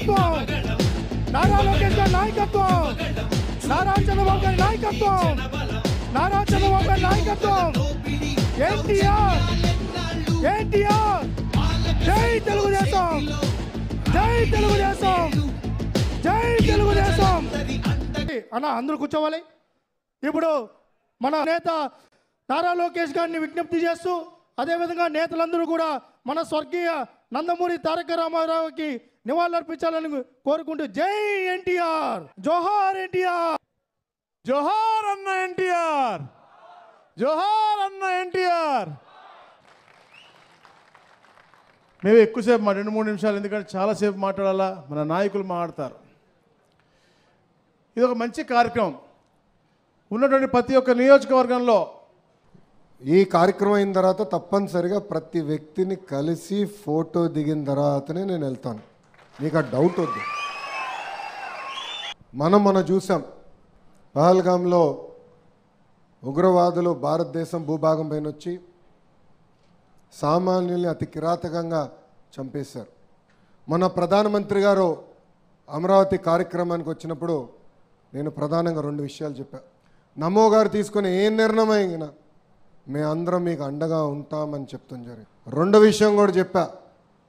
నాయకత్వం, నారా లోకేష్ గారి నాయకత్వం, నారా చంద్రబాబు గారి నాయకత్వం, నారా చంద్రబాబు గారి నాయకత్వం, ఎన్టీఆర్ ఎన్టీఆర్, జై తెలుగుదేశం, జై తెలుగుదేశం, జై తెలుగుదేశం. అన్న అందరూ కూర్చోవాలి. ఇప్పుడు మన నేత నారా లోకేష్ గారిని విజ్ఞప్తి చేస్తూ, అదేవిధంగా నేతలందరూ కూడా మన స్వర్గీయ నందమూరి తారక రామారావుకి నివాళులర్పించాలని కోరుకుంటూ జై ఎన్టీఆర్, జోహార్ ఎన్టీఆర్, జోహార్ అన్న ఎన్టీఆర్, జోహార్ అన్న ఎన్టీఆర్. మేము ఎక్కువసేపు 2-3 నిమిషాలు, ఎందుకంటే చాలాసేపు మాట్లాడాలా, మన నాయకులు మాట్లాడతారు. ఇది ఒక మంచి కార్యక్రమం. ఉన్నటువంటి ప్రతి ఒక్క నియోజకవర్గంలో ఈ కార్యక్రమం అయిన తర్వాత తప్పనిసరిగా ప్రతి వ్యక్తిని కలిసి ఫోటో దిగిన తర్వాతనే నేను వెళ్తాను. మీకు ఆ డౌట్ వద్దు. మనం చూసాం పహల్గామ్లో ఉగ్రవాదులు భారతదేశం భూభాగం పైన వచ్చి సామాన్యుల్ని అతి కిరాతకంగా చంపేశారు. మన ప్రధానమంత్రి గారు అమరావతి కార్యక్రమానికి వచ్చినప్పుడు నేను ప్రధానంగా 2 విషయాలు చెప్పా. నమో గారు తీసుకునే ఏ నిర్ణయం అయినా మేమందరం మీకు అండగా ఉంటామని చెప్తాం జరిగింది. 2 విషయం కూడా చెప్పా.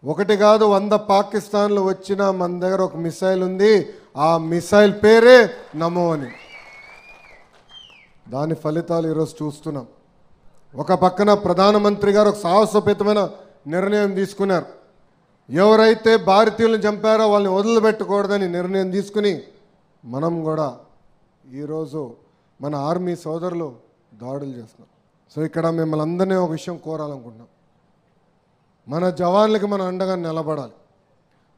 1 కాదు 100 పాకిస్తాన్లు వచ్చినా మన దగ్గర ఒక మిసైల్ ఉంది, ఆ మిసైల్ పేరే నమో అని. దాని ఫలితాలు ఈరోజు చూస్తున్నాం. ఒక పక్కన ప్రధానమంత్రి గారు ఒక సాహసోపేతమైన నిర్ణయం తీసుకున్నారు. ఎవరైతే భారతీయులను చంపారో వాళ్ళని వదిలిపెట్టకూడదని నిర్ణయం తీసుకుని మనం కూడా ఈరోజు మన ఆర్మీ సోదరులు దాడులు చేస్తున్నాం. సో ఇక్కడ మిమ్మల్ని అందరినీ ఒక విషయం కోరాలనుకుంటున్నాం. మన జవాన్లకి మనం అండగా నిలబడాలి.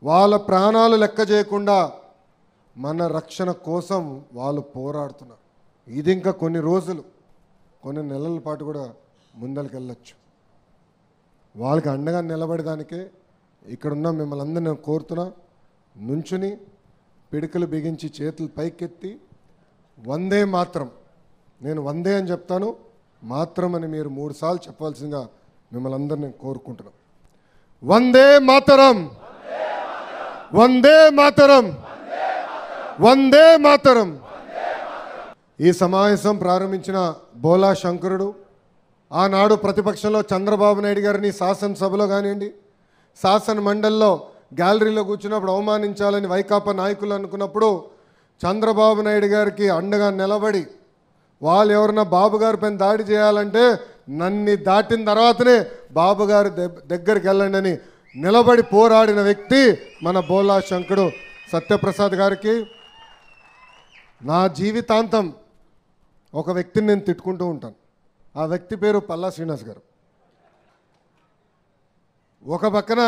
వాళ్ళ ప్రాణాలు లెక్క చేయకుండా మన రక్షణ కోసం వాళ్ళు పోరాడుతున్నారు. ఇది ఇంకా కొన్ని రోజులు, కొన్ని నెలల పాటు కూడా ముందరికి వెళ్ళొచ్చు. వాళ్ళకి అండగా నిలబడడానికే ఇక్కడున్న మిమ్మల్ని అందరినీ నేను కోరుతున్నా. నుంచుని పిడికలు బిగించి చేతులు పైకెత్తి వందే మాత్రం, నేను వందే అని చెప్తాను, మాత్రం అని మీరు 3 సార్లు చెప్పాల్సిందిగా మిమ్మల్ని అందరినీ కోరుకుంటున్నాం. వందే మాతరం, వందే మాతరం, వందే మాతరం. ఈ సమావేశం ప్రారంభించిన బోలా శంకరుడు, ఆనాడు ప్రతిపక్షంలో చంద్రబాబు నాయుడు గారిని శాసనసభలో కానివ్వండి, శాసన మండలిలో గ్యాలరీలో కూర్చున్నప్పుడు అవమానించాలని వైకాపా నాయకులు అనుకున్నప్పుడు చంద్రబాబు నాయుడు గారికి అండగా నిలబడి, వాళ్ళు ఎవరన్నా బాబు గారి పైన దాడి చేయాలంటే నన్ను దాటిన తర్వాతనే బాబు గారి దగ్గరికి వెళ్ళండి అని నిలబడి పోరాడిన వ్యక్తి మన బోలా శంకరుడు సత్యప్రసాద్ గారికి. నా జీవితాంతం ఒక వ్యక్తిని నేను తిట్టుకుంటూ ఉంటాను. ఆ వ్యక్తి పేరు పల్లా శ్రీనివాస్ గారు. ఒక పక్కన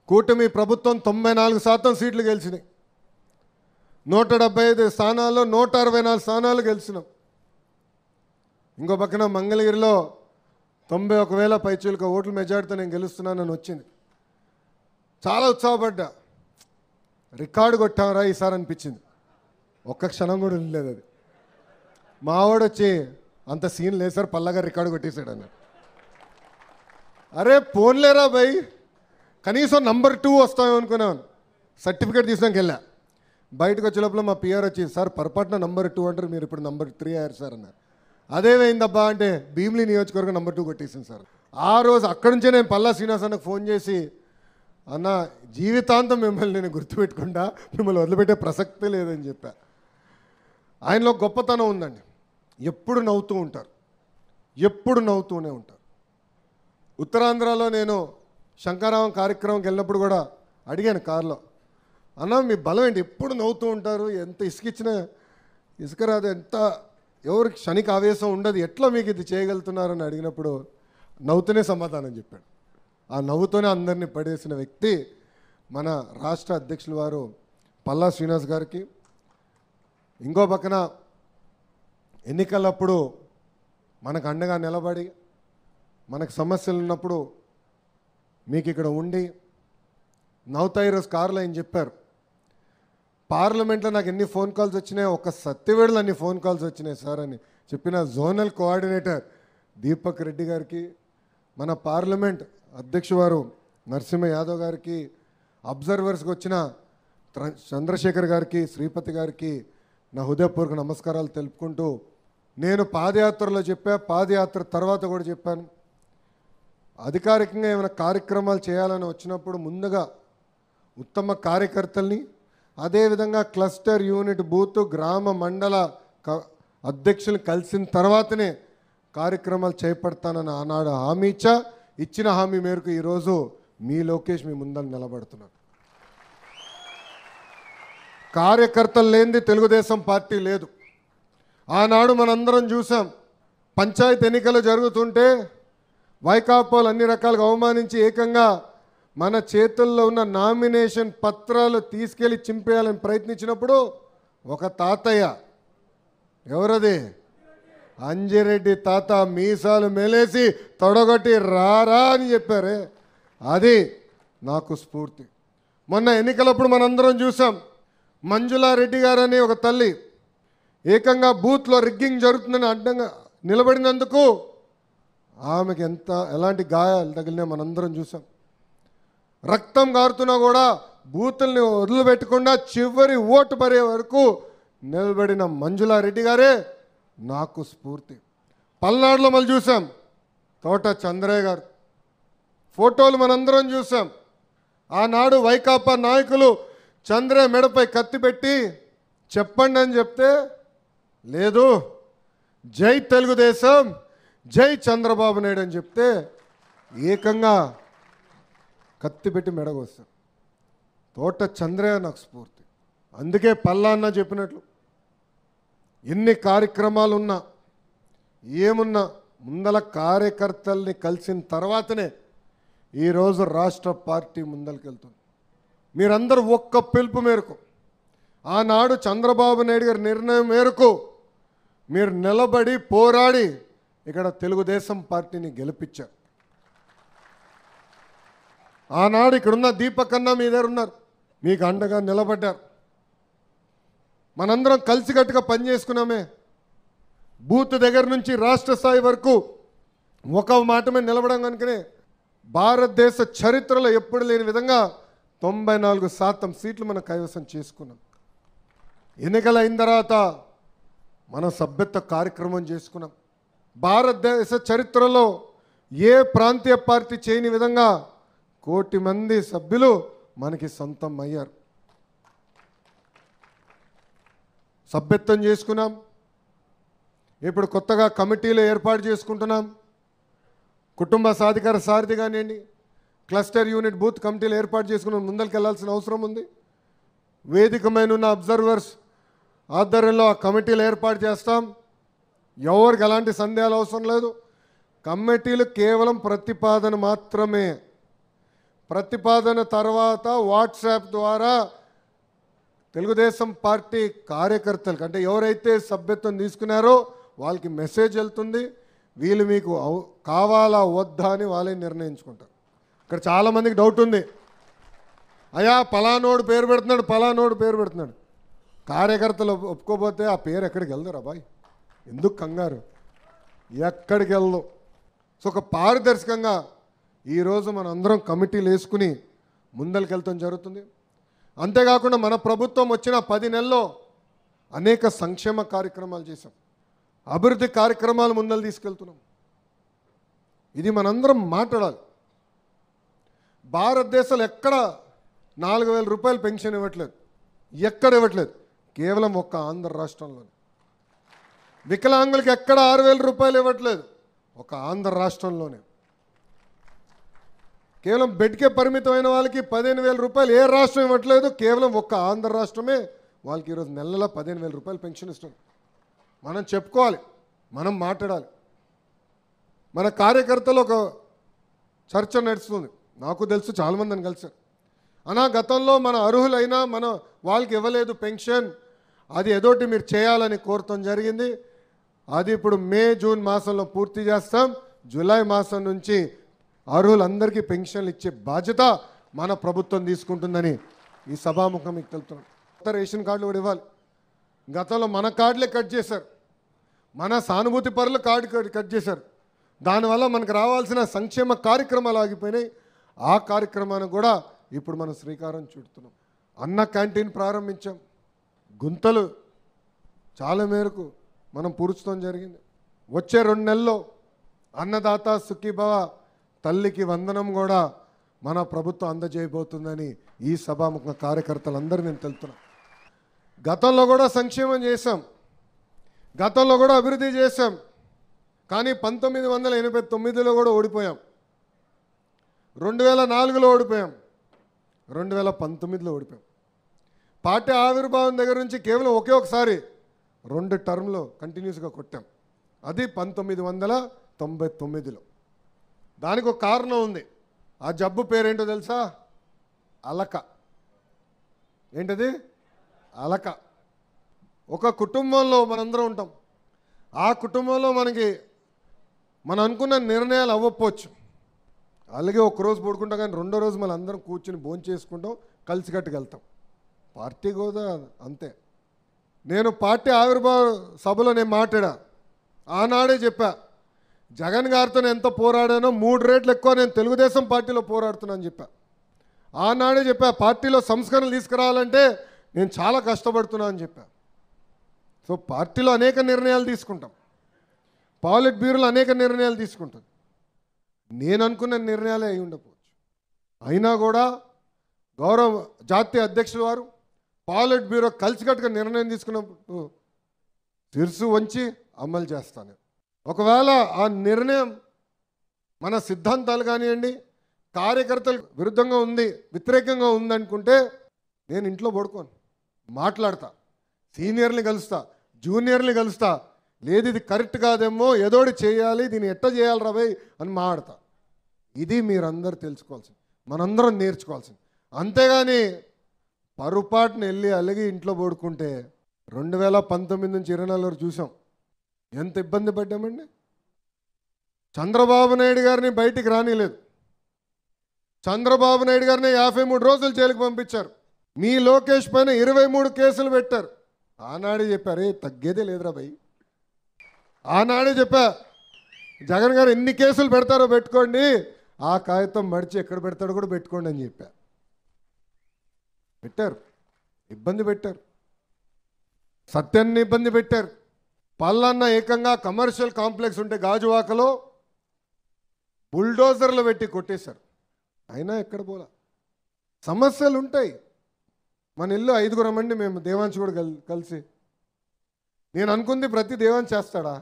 కూటమి ప్రభుత్వం 94% సీట్లు గెలిచినాయి. 175 స్థానాల్లో 164 స్థానాలు గెలిచినాం. ఇంకో పక్కన మంగళగిరిలో 91,000 పైచీలక ఓట్ల మెజార్టీతో నేను గెలుస్తున్నానని వచ్చింది. చాలా ఉత్సాహపడ్డా. రికార్డు కొట్టామరా ఈసారి అనిపించింది. ఒక్క క్షణం కూడా లేదు అది. మావాడు వచ్చి అంత సీన్ లేదు సార్, పల్లగారు రికార్డు కొట్టేశాడు అన్నాడు. అరే పోన్లేరా భయ్, కనీసం నంబర్ 2 వస్తామేమో అనుకున్నాను. సర్టిఫికేట్ తీసుకుని వెళ్ళా. బయటకు వచ్చే లోపల మా పిఆర్ వచ్చి, సార్ పొరపాటున నంబర్ 2 అంటారు, మీరు ఇప్పుడు నంబర్ 3 అయ్యారు సార్ అన్నారు. అదేమైందబ్బా అంటే భీమిలి నియోజకవర్గం నంబర్ 2 కొట్టేసింది సార్. ఆ రోజు అక్కడి నుంచే నేను పల్లా శ్రీనివాస్ అన్నకు ఫోన్ చేసి, అన్న జీవితాంతం మిమ్మల్ని నేను గుర్తుపెట్టుకుంటా, మిమ్మల్ని వదిలిపెట్టే ప్రసక్తే లేదని చెప్పా. ఆయనలో గొప్పతనం ఉందండి. ఎప్పుడు నవ్వుతూ ఉంటారు, ఎప్పుడు నవ్వుతూనే ఉంటారు. ఉత్తరాంధ్రలో నేను శంకరావం కార్యక్రమంకి వెళ్ళినప్పుడు కూడా అడిగాను కారులో, అన్న మీ బలం ఏంటి, ఎప్పుడు నవ్వుతూ ఉంటారు, ఎంత ఇసుకిచ్చినా ఇసుక రాదు, ఎంత ఎవరికి క్షణిక ఆవేశం ఉండదు, ఎట్లా మీకు ఇది చేయగలుగుతున్నారని అడిగినప్పుడు నవ్వుతూనే సమాధానం చెప్పాడు. ఆ నవ్వుతూనే అందరినీ పడేసిన వ్యక్తి మన రాష్ట్ర అధ్యక్షులు వారు పల్లా శ్రీనివాస్ గారికి. ఇంకో పక్కన ఎన్నికలప్పుడు మనకు అండగా నిలబడి, మనకు సమస్యలు ఉన్నప్పుడు మీకు ఇక్కడ ఉండి నవ్వుతా. ఈరోజు కారులో ఆయన చెప్పారు, పార్లమెంట్లో నాకు ఎన్ని ఫోన్ కాల్స్ వచ్చినాయి, ఒక సత్యవేడులో అన్ని ఫోన్ కాల్స్ వచ్చినాయి సార్ అని చెప్పిన జోనల్ కోఆర్డినేటర్ దీపక్ రెడ్డి గారికి, మన పార్లమెంట్ అధ్యక్షుడు వారు నరసింహ యాదవ్ గారికి, అబ్జర్వర్స్కి వచ్చిన చంద్రశేఖర్ గారికి, శ్రీపతి గారికి నా హృదయపూర్వక నమస్కారాలు తెలుపుకుంటూ, నేను పాదయాత్రలో పాదయాత్ర తర్వాత కూడా చెప్పాను, అధికారికంగా ఏమైనా కార్యక్రమాలు చేయాలని వచ్చినప్పుడు ముందుగా ఉత్తమ కార్యకర్తల్ని, అదేవిధంగా క్లస్టర్ యూనిట్ బూత్ గ్రామ మండల అధ్యక్షులు కలిసిన తర్వాతనే కార్యక్రమాలు చేపడతానని ఆనాడు హామీ ఇచ్చిన హామీ మేరకు ఈరోజు మీ లోకేష్ మీ ముందర నిలబడుతున్నారు. కార్యకర్తలు లేనిది తెలుగుదేశం పార్టీ లేదు. ఆనాడు మనందరం చూసాం, పంచాయతీ ఎన్నికలు జరుగుతుంటే వైకాపాలు అన్ని రకాలుగా అవమానించి ఏకంగా మన చేతుల్లో ఉన్న నామినేషన్ పత్రాలు తీసుకెళ్ళి చింపేయాలని ప్రయత్నించినప్పుడు ఒక తాతయ్య, ఎవరది, అంజిరెడ్డి తాత, మీసాలు మెలేసి తొడగొట్టి రారా అని చెప్పారే, అది నాకు స్ఫూర్తి. మొన్న ఎన్నికలప్పుడు మనందరం చూసాం, మంజులారెడ్డి గారని ఒక తల్లి ఏకంగా బూత్లో రిగ్గింగ్ జరుగుతుందని అడ్డంగా నిలబడినందుకు ఆమెకి ఎలాంటి గాయాలు తగిలినా మనందరం చూసాం. రక్తం గారుతున్నా కూడా బూతుల్ని వదిలిపెట్టకుండా చివరి ఓటు పడే వరకు నిలబడిన మంజులారెడ్డి గారే నాకు స్ఫూర్తి. పల్నాడులో మళ్ళీ చూసాం, తోట చంద్రయ్య గారు ఫోటోలు మనందరం చూసాం. ఆనాడు వైకాపా నాయకులు చంద్రయ్య మెడపై కత్తి పెట్టి చెప్పండి అని చెప్తే, లేదు జై తెలుగుదేశం, జై చంద్రబాబు నాయుడు అని చెప్తే ఏకంగా కత్తి పెట్టి మెడగొస్తాం. తోట చంద్రయ్య నాకు స్ఫూర్తి. అందుకే పల్లాన్న చెప్పినట్లు ఎన్ని కార్యక్రమాలు ఉన్నా ఏమున్నా ముందల కార్యకర్తల్ని కలిసిన తర్వాతనే ఈరోజు రాష్ట్ర పార్టీ ముందలకెళ్తుంది. మీరందరూ ఒక్క పిలుపు మేరకు, ఆనాడు చంద్రబాబు నాయుడు గారి నిర్ణయం మేరకు మీరు నిలబడి పోరాడి ఇక్కడ తెలుగుదేశం పార్టీని గెలిపించారు. ఆనాడు ఇక్కడున్న దీపకన్నా మీ దగ్గర ఉన్నారు, మీకు అండగా నిలబడ్డారు. మనందరం కలిసికట్టుగా పనిచేసుకున్నామే. బూత్ దగ్గర నుంచి రాష్ట్ర స్థాయి వరకు ఒక మాట మీద నిలబడం కనుకనే భారతదేశ చరిత్రలో ఎప్పుడు లేని విధంగా 94% సీట్లు మనం కైవసం చేసుకున్నాం. ఎన్నికలు అయిన తర్వాత మనం సభ్యత్వ కార్యక్రమం చేసుకున్నాం. భారతదేశ చరిత్రలో ఏ ప్రాంతీయ పార్టీ చేయని విధంగా 1 కోటి మంది సభ్యులు మనకి సొంతం అయ్యారు. సభ్యత్వం చేసుకున్నాం. ఇప్పుడు కొత్తగా కమిటీలు ఏర్పాటు చేసుకుంటున్నాం. కుటుంబ సాధికార సారథి కానివ్వండి, క్లస్టర్ యూనిట్ బూత్ కమిటీలు ఏర్పాటు చేసుకుని ముందరికి వెళ్ళాల్సిన అవసరం ఉంది. వేదికమైన ఉన్న అబ్జర్వర్స్ ఆధ్వర్యంలో ఆ కమిటీలు ఏర్పాటు చేస్తాం. ఎవరికి ఎలాంటి సందేహాలు అవసరం లేదు. కమిటీలు కేవలం ప్రతిపాదన మాత్రమే. ప్రతిపాదన తర్వాత వాట్సాప్ ద్వారా తెలుగుదేశం పార్టీ కార్యకర్తలకు, అంటే ఎవరైతే సభ్యత్వం తీసుకున్నారో వాళ్ళకి మెసేజ్ వెళ్తుంది. వీళ్ళు మీకు కావాలా వద్దా అని వాళ్ళే నిర్ణయించుకుంటారు. ఇక్కడ చాలామందికి డౌట్ ఉంది, అయ్యా పలానోడు పేరు పెడుతున్నాడు, పలానోడు పేరు పెడుతున్నాడు. కార్యకర్తలు ఒప్పుకోపోతే ఆ పేరు ఎక్కడికి వెళ్దారు అబ్బాయి, ఎందుకు కంగారు, ఎక్కడికి వెళ్దాం. సో ఒక పారదర్శకంగా ఈరోజు మన అందరం కమిటీలు వేసుకుని ముందరికి వెళ్తాం జరుగుతుంది. అంతేకాకుండా మన ప్రభుత్వం వచ్చిన 10 నెలల్లో అనేక సంక్షేమ కార్యక్రమాలు చేశాం, అభివృద్ధి కార్యక్రమాలు ముందలు తీసుకెళ్తున్నాం. ఇది మనందరం మాట్లాడాలి. భారతదేశంలో ఎక్కడ 4,000 రూపాయలు పెన్షన్ ఇవ్వట్లేదు, ఎక్కడ ఇవ్వట్లేదు, కేవలం ఒక్క ఆంధ్ర రాష్ట్రంలో. వికలాంగులకి ఎక్కడ 6,000 రూపాయలు ఇవ్వట్లేదు, ఒక ఆంధ్ర రాష్ట్రంలోనే. కేవలం బెడ్కే పరిమితమైన వాళ్ళకి 15,000 రూపాయలు ఏ రాష్ట్రం ఇవ్వట్లేదు, కేవలం ఒక్క ఆంధ్ర రాష్ట్రమే వాళ్ళకి ఈరోజు నెలలో 15,000 రూపాయలు పెన్షన్ ఇస్తుంది. మనం చెప్పుకోవాలి, మనం మాట్లాడాలి. మన కార్యకర్తలు ఒక చర్చ నడుస్తుంది, నాకు తెలుసు చాలామందిని కలిసారు. అనా గతంలో మన అర్హులైనా మన వాళ్ళకి ఇవ్వలేదు పెన్షన్, అది ఏదోటి మీరు చేయాలని కోరటం జరిగింది. అది ఇప్పుడు మే జూన్ మాసంలో పూర్తి చేస్తాం. జూలై మాసం నుంచి అర్హులందరికీ పెన్షన్లు ఇచ్చే బాధ్యత మన ప్రభుత్వం తీసుకుంటుందని ఈ సభాముఖం మీకు తెలుపుతున్నాం. కొత్త రేషన్ కార్డులు కూడా ఇవ్వాలి. గతంలో మన కార్డులే కట్ చేశారు, మన సానుభూతి పరులు కార్డు కట్ చేశారు. దానివల్ల మనకు రావాల్సిన సంక్షేమ కార్యక్రమాలు ఆగిపోయినాయి. ఆ కార్యక్రమాన్ని కూడా ఇప్పుడు మనం శ్రీకారం చుడుతున్నాం. అన్న క్యాంటీన్ ప్రారంభించాం. గుంతలు చాలా మేరకు మనం పూడ్చడం జరిగింది. వచ్చే 2 నెలల్లో అన్నదాత సుఖీభవ తల్లికి వందనం కూడా మన ప్రభుత్వం అందజేయబోతుందని ఈ సభాముఖ కార్యకర్తలందరూ నేను తెలుపుతున్నాను. గతంలో కూడా సంక్షేమం చేశాం, గతంలో కూడా అభివృద్ధి చేశాం. కానీ 1989లో కూడా ఓడిపోయాం, 2004లో ఓడిపోయాం, 2019లో ఓడిపోయాం. పార్టీ ఆవిర్భావం దగ్గర నుంచి కేవలం ఒకే ఒకసారి 2 టర్మ్లో కంటిన్యూస్గా కొట్టాం. అది 1999లో. దానికి ఒక కారణం ఉంది. ఆ జబ్బు పేరేంటో తెలుసా? అలక. ఏంటది? అలక. ఒక కుటుంబంలో మనందరం ఉంటాం. ఆ కుటుంబంలో మనం అనుకున్న నిర్ణయాలు అవ్వకపోవచ్చు. అలాగే ఒకరోజు పడుకుంటాం, కానీ 2వ రోజు మనం అందరం కూర్చుని భోంచేసుకుంటాం, చేసుకుంటాం, కలిసికట్టుకు వెళ్తాం. పార్టీ కూడా అంతే. నేను పార్టీ ఆవిర్భావ సభలో నేను మాట్లాడా. ఆనాడే చెప్పా, జగన్ గారితో నేను ఎంత పోరాడానో 3 రెట్లు ఎక్కువ నేను తెలుగుదేశం పార్టీలో పోరాడుతున్నాను చెప్పా. ఆనాడే చెప్పా, పార్టీలో సంస్కరణలు తీసుకురావాలంటే నేను చాలా కష్టపడుతున్నా అని చెప్పా. సో పార్టీలో అనేక నిర్ణయాలు తీసుకుంటాం, పాలిట్ బ్యూరోలో అనేక నిర్ణయాలు తీసుకుంటాం. నేను అనుకున్న నిర్ణయాలే అయి ఉండకపోవచ్చు. అయినా కూడా గౌరవ జాతీయ అధ్యక్షుల వారు పాలిట్ బ్యూరో కలిసికట్టుగా నిర్ణయం తీసుకున్నప్పుడు శిరసు వంచి అమలు చేస్తాను. ఒకవేళ ఆ నిర్ణయం మన సిద్ధాంతాలు కానివ్వండి, కార్యకర్తలకు విరుద్ధంగా ఉంది, వ్యతిరేకంగా ఉందనుకుంటే నేను ఇంట్లో పడుకోను, మాట్లాడతా, సీనియర్ని కలుస్తా, జూనియర్ని కలుస్తా. లేదు ఇది కరెక్ట్ కాదేమో, ఏదోటి చేయాలి, దీన్ని ఎట్ట చేయాలి రాబోయ్ అని మాట్లాడతా. ఇది మీరందరూ తెలుసుకోవాల్సింది, మనందరం నేర్చుకోవాల్సింది. అంతేగాని పొరపాటున వెళ్ళి అలాగే ఇంట్లో పడుకుంటే 2019 నుంచి 24 వరకు చూసాం ఎంత ఇబ్బంది పడ్డామండి. చంద్రబాబు నాయుడు గారిని బయటికి రానిలేదు. చంద్రబాబు నాయుడు గారిని 53 రోజులు జైలుకి పంపించారు. మీ లోకేష్ పైన 23 కేసులు పెట్టారు. ఆనాడే చెప్పారు, తగ్గేదే లేదురా భయ్. ఆనాడే చెప్పా, జగన్ గారు ఎన్ని కేసులు పెడతారో పెట్టుకోండి, ఆ కాగితం మడిచి ఎక్కడ పెడతాడో కూడా పెట్టుకోండి అని చెప్పా. పెట్టారు, ఇబ్బంది పెట్టారు, సత్యాన్ని ఇబ్బంది పెట్టారు. పల్లన్న ఏకంగా కమర్షియల్ కాంప్లెక్స్ ఉంటే గాజువాకలో బుల్డోజర్లు పెట్టి కొట్టేశారు. అయినా ఎక్కడ పోలా. సమస్యలు ఉంటాయి. మన ఇల్లు 5గురం అండి, మేము దేవాంశ్ కూడా కలిసి. నేను అనుకుంది ప్రతి దేవాంశ్ చేస్తాడా?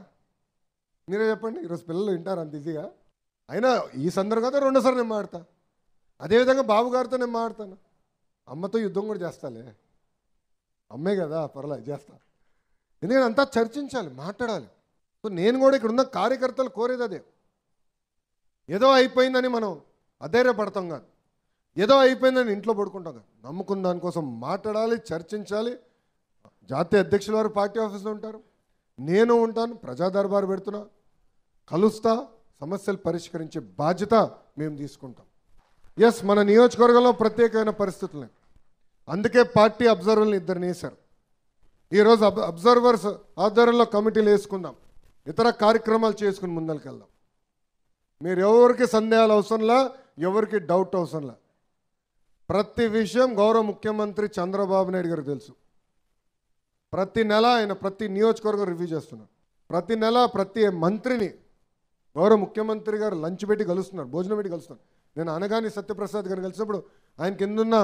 మీరే చెప్పండి. ఈరోజు పిల్లలు వింటారు అంత ఈజీగా. అయినా ఈ సందర్భంగా 2సార్లు నేను మాడతా. అదేవిధంగా బాబు గారితో నేను మాడతాను. అమ్మతో యుద్ధం కూడా చేస్తాలే, అమ్మే కదా, పర్లేదు చేస్తా. ఎందుకంటే అంతా చర్చించాలి, మాట్లాడాలి. సో నేను కూడా ఇక్కడ ఉన్న కార్యకర్తలు కోరేది అదే. ఏదో అయిపోయిందని మనం అధైర్యపడతాం కాదు, ఏదో అయిపోయిందని ఇంట్లో పడుకుంటాం కాదు. నమ్ముకున్న దానికోసం మాట్లాడాలి, చర్చించాలి. జాతీయ అధ్యక్షుల వారు పార్టీ ఆఫీస్లో ఉంటారు, నేను ఉంటాను, ప్రజా దర్బారు పెడుతున్నా, కలుస్తా, సమస్యలు పరిష్కరించే బాధ్యత మేము తీసుకుంటాం. ఎస్, మన నియోజకవర్గంలో ప్రత్యేకమైన పరిస్థితులు, అందుకే పార్టీ అబ్జర్వర్ని 2 వేశారు. ఈరోజు అబ్జర్వర్స్ ఆధ్వర్యంలో కమిటీలు వేసుకుందాం, ఇతర కార్యక్రమాలు చేసుకుని ముందరికెళ్దాం. మీరు ఎవరికి సందేహాలు అవసరంలా, ఎవరికి డౌట్ అవసరంలా. ప్రతి విషయం గౌరవ ముఖ్యమంత్రి చంద్రబాబు నాయుడు గారికి తెలుసు. ప్రతి నెల ఆయన ప్రతి నియోజకవర్గం రివ్యూ చేస్తున్నారు. ప్రతి నెల ప్రతి మంత్రిని గౌరవ ముఖ్యమంత్రి గారు లంచ్ పెట్టి కలుస్తున్నారు, భోజనం పెట్టి కలుస్తున్నారు. నేను అనగాని సత్యప్రసాద్ గారిని కలిసినప్పుడు ఆయన కిందున్న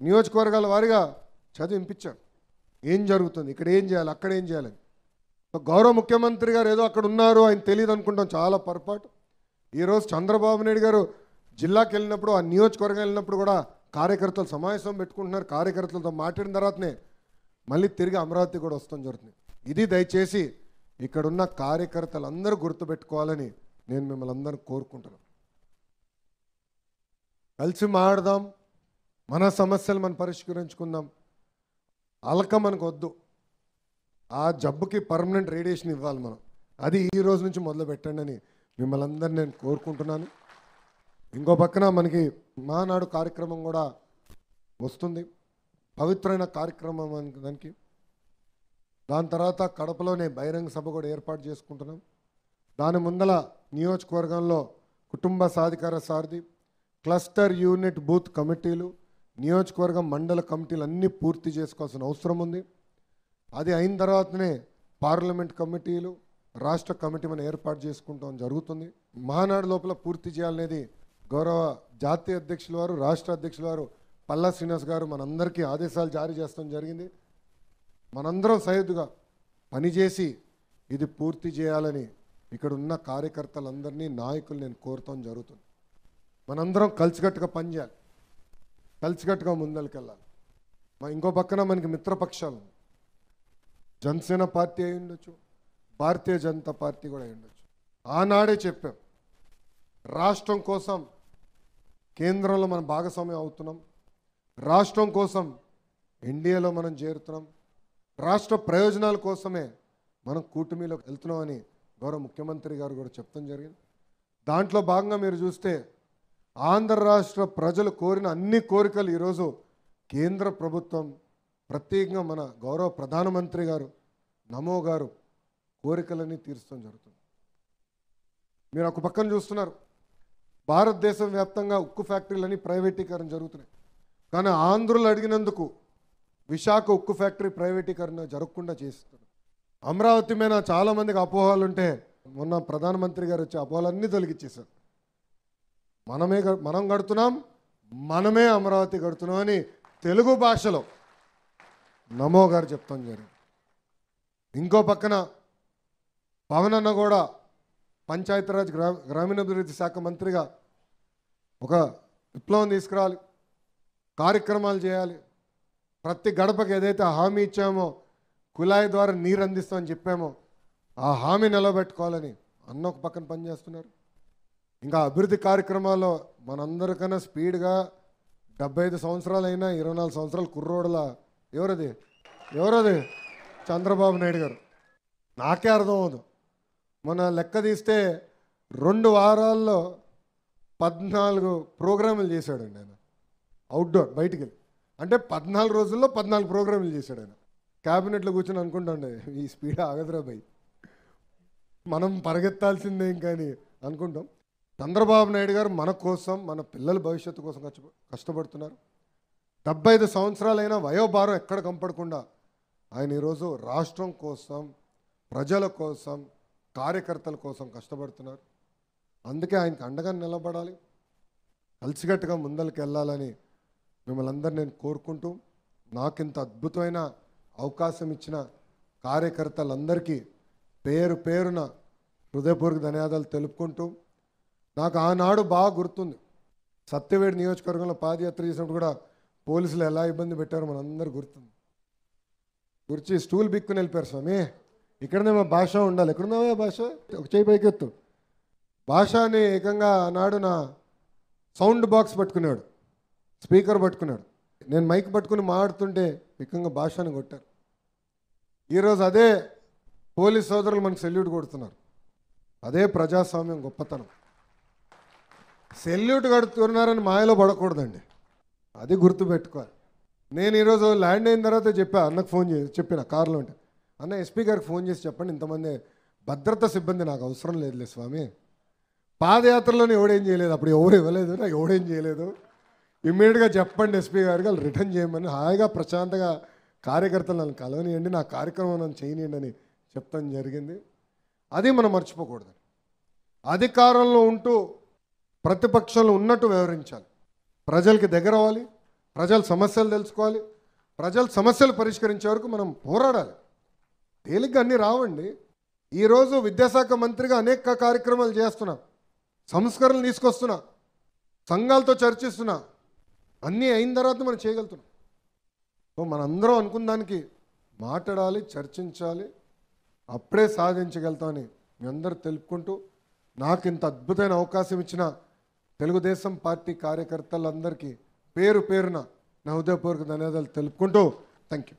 నియోజకవర్గాల వారిగా చదివి వినిపించారు, ఏం జరుగుతుంది, ఇక్కడ ఏం చేయాలి, అక్కడ ఏం చేయాలని. గౌరవ ముఖ్యమంత్రి గారు ఏదో అక్కడ ఉన్నారు, ఆయన తెలియదు అనుకుంటాం, చాలా పొరపాటు. ఈరోజు చంద్రబాబు నాయుడు గారు జిల్లాకి వెళ్ళినప్పుడు, ఆ నియోజకవర్గం వెళ్ళినప్పుడు కూడా కార్యకర్తలు సమావేశం పెట్టుకుంటున్నారు. కార్యకర్తలతో మాట్లాడిన తర్వాతనే మళ్ళీ తిరిగి అమరావతి కూడా వస్తాం జరుగుతుంది. ఇది దయచేసి ఇక్కడున్న కార్యకర్తలందరూ గుర్తుపెట్టుకోవాలని నేను మిమ్మల్ని అందరూ కోరుకుంటున్నాను. కలిసి మాట్లాడదాం, మన సమస్యలు మనం పరిష్కరించుకుందాం. అలక మనకు వద్దు, ఆ జబ్బుకి పర్మనెంట్ రేడియేషన్ ఇవ్వాలి మనం. అది ఈ రోజు నుంచి మొదలు పెట్టండి అని మిమ్మల్ని అందరినీ నేను కోరుకుంటున్నాను. ఇంకో పక్కన మనకి మహానాడు కార్యక్రమం కూడా వస్తుంది, పవిత్రమైన కార్యక్రమం దానికి. దాని తర్వాత కడపలోనే బహిరంగ సభ కూడా ఏర్పాటు చేసుకుంటున్నాం. దాని ముందల నియోజకవర్గంలో కుటుంబ సాధికార సారథి, క్లస్టర్ యూనిట్ బూత్ కమిటీలు, నియోజకవర్గం మండల కమిటీలు అన్నీ పూర్తి చేసుకోవాల్సిన అవసరం ఉంది. అది అయిన తర్వాతనే పార్లమెంట్ కమిటీలు, రాష్ట్ర కమిటీ మనం ఏర్పాటు చేసుకుంటాం జరుగుతుంది. మహానాడు లోపల పూర్తి చేయాలనేది గౌరవ జాతీయ అధ్యక్షుల వారు, రాష్ట్ర అధ్యక్షుల వారు పల్లా శ్రీనివాస్ గారు మనందరికీ ఆదేశాలు జారీ చేస్తాం జరిగింది. మనందరం సైదుగా పనిచేసి ఇది పూర్తి చేయాలని ఇక్కడ ఉన్న కార్యకర్తలందరినీ, నాయకులు నేను కోరుతాం జరుగుతుంది. మనందరం కలిసికట్టుగా పనిచేయాలి, కలిసికట్టుగా ముందరికెళ్ళాలి. ఇంకో పక్కన మనకి మిత్రపక్షాలు, జనసేన పార్టీ అయి ఉండొచ్చు, భారతీయ జనతా పార్టీ కూడా అయి ఉండొచ్చు. ఆనాడే చెప్పాం, రాష్ట్రం కోసం కేంద్రంలో మనం భాగస్వామ్యం అవుతున్నాం, రాష్ట్రం కోసం ఎన్డీఏలో మనం చేరుతున్నాం, రాష్ట్ర ప్రయోజనాల కోసమే మనం కూటమిలోకి వెళ్తున్నామని గౌరవ ముఖ్యమంత్రి గారు కూడా చెప్తాం జరిగింది. దాంట్లో భాగంగా మీరు చూస్తే ఆంధ్ర రాష్ట్ర ప్రజలు కోరిన అన్ని కోరికలు ఈరోజు కేంద్ర ప్రభుత్వం, ప్రత్యేకంగా మన గౌరవ ప్రధానమంత్రి గారు నమో గారు కోరికలన్నీ తీర్చడం జరుగుతుంది. మీరు ఒక పక్కన చూస్తున్నారు, భారతదేశం వ్యాప్తంగా ఉక్కు ఫ్యాక్టరీలన్నీ ప్రైవేటీకరణ జరుగుతున్నాయి. కానీ ఆంధ్రులు అడిగినందుకు విశాఖ ఉక్కు ఫ్యాక్టరీ ప్రైవేటీకరణ జరగకుండా చేస్తున్నారు. అమరావతి మీద చాలామందికి అపోహలు ఉంటే మొన్న ప్రధానమంత్రి గారు వచ్చి అపోహలన్నీ తొలగించేశారు. మనం కడుతున్నాం, మనమే అమరావతి కడుతున్నాం అని తెలుగు భాషలో నమో గారు చెప్తాం జరిగింది. ఇంకో పక్కన పవన్ అన్న కూడా పంచాయతీరాజ్ గ్రామీణాభివృద్ధి శాఖ మంత్రిగా ఒక విప్లవం తీసుకురావాలి, కార్యక్రమాలు చేయాలి. ప్రతి గడపకి ఏదైతే హామీ ఇచ్చామో, కుళాయి ద్వారా నీరు అందిస్తామని చెప్పామో ఆ హామీ నిలబెట్టుకోవాలని అన్న ఒక పక్కన పనిచేస్తున్నారు. ఇంకా అభివృద్ధి కార్యక్రమాల్లో మనందరికన్నా స్పీడ్గా 75 సంవత్సరాలు అయినా 24 సంవత్సరాలు కుర్రోడులా ఎవరది చంద్రబాబు నాయుడు గారు. నాకే అర్థం అవ్వదు. మన లెక్క తీస్తే 2 వారాల్లో 14 ప్రోగ్రాములు చేశాడండి ఆయన, అవుట్డోర్ బయటికి వెళ్ళి. అంటే 14 రోజుల్లో 14 ప్రోగ్రాములు చేశాడు ఆయన. క్యాబినెట్లో కూర్చొని అనుకుంటాండే ఈ స్పీడ్ ఆగదురా భయ్, మనం పరిగెత్తాల్సిందేం కానీ అనుకుంటాం. చంద్రబాబు నాయుడు గారు మన కోసం, మన పిల్లల భవిష్యత్తు కోసం కష్టపడుతున్నారు. 75 సంవత్సరాలైన వయోభారం ఎక్కడ కంపడకుండా ఆయన ఈరోజు రాష్ట్రం కోసం, ప్రజల కోసం, కార్యకర్తల కోసం కష్టపడుతున్నారు. అందుకే ఆయనకు అండగా నిలబడాలి, కలిసికట్టుగా ముందరికి వెళ్ళాలని మిమ్మల్ని అందరినీ నేను కోరుకుంటూ, నాకు ఇంత అద్భుతమైన అవకాశం ఇచ్చిన కార్యకర్తలందరికీ పేరు పేరున హృదయపూర్వక ధన్యవాదాలు తెలుపుకుంటూ, నాకు ఆనాడు బాగా గుర్తుంది, సత్యవేడి నియోజకవర్గంలో పాదయాత్ర చేసినప్పుడు కూడా పోలీసులు ఎలా ఇబ్బంది పెట్టారో మనందరూ గుర్తుంది. స్టూల్ బిక్కుని వెళ్ళిపోయారు, స్వామి ఇక్కడనే మా భాష ఉండాలి, ఎక్కడున్నావా భాష, ఒక చేయి పైకెత్తు. భాషని ఏకంగా ఆనాడు నా సౌండ్ బాక్స్ పట్టుకునేవాడు, స్పీకర్ పట్టుకున్నాడు, నేను మైక్ పట్టుకుని మాట్లాడుతుంటే ఏకంగా భాషని కొట్టారు. ఈరోజు అదే పోలీస్ సోదరులు మనకు సెల్యూట్ కొడుతున్నారు. అదే ప్రజాస్వామ్యం గొప్పతనం. సెల్యూట్ కడుతున్నారని మాయలో పడకూడదండి, అది గుర్తుపెట్టుకోవాలి. నేను ఈరోజు ల్యాండ్ అయిన తర్వాత అన్నకు ఫోన్ చేసి చెప్పిన కారులో ఉంటే, అన్న ఎస్పీ గారికి ఫోన్ చేసి చెప్పండి, ఇంతమంది భద్రతా సిబ్బంది నాకు అవసరం లేదులే స్వామి, పాదయాత్రలోనే ఎవడేం చేయలేదు, అప్పుడు ఎవరు ఇవ్వలేదు, నాకు ఎవడేం చేయలేదు, ఇమ్మీడియట్గా చెప్పండి ఎస్పీ గారికి, వాళ్ళు రిటర్న్ చేయమని హాయిగా ప్రశాంతంగా కార్యకర్తలు నన్ను కలవనియండి, నా కార్యక్రమం నన్ను చేయనియండి అని చెప్తాం జరిగింది. అది మనం మర్చిపోకూడదు. అధికారంలో ఉంటూ ప్రతిపక్షంలో ఉన్నట్టు వ్యవహరించాలి, ప్రజలకి దగ్గర అవ్వాలి, ప్రజల సమస్యలు తెలుసుకోవాలి, ప్రజల సమస్యలు పరిష్కరించే వరకు మనం పోరాడాలి. తేలిగ్గా అన్నీ రావండి. ఈరోజు విద్యాశాఖ మంత్రిగా అనేక కార్యక్రమాలు చేస్తున్నా, సంస్కరణలు తీసుకొస్తున్నా, సంఘాలతో చర్చిస్తున్నా, అన్నీ అయిన తర్వాత మనం చేయగలుగుతున్నాం. సో మనందరం అనుకున్న దానికి మాట్లాడాలి, చర్చించాలి, అప్పుడే సాధించగలుగుతామని మీ అందరూ తెలుపుకుంటూ, నాకు ఇంత అద్భుతమైన అవకాశం ఇచ్చిన తెలుగుదేశం పార్టీ కార్యకర్తలందరికీ పేరు పేరున నా హృదయపూర్వక ధన్యవాదాలు తెలుపుకుంటూ థ్యాంక్ యూ.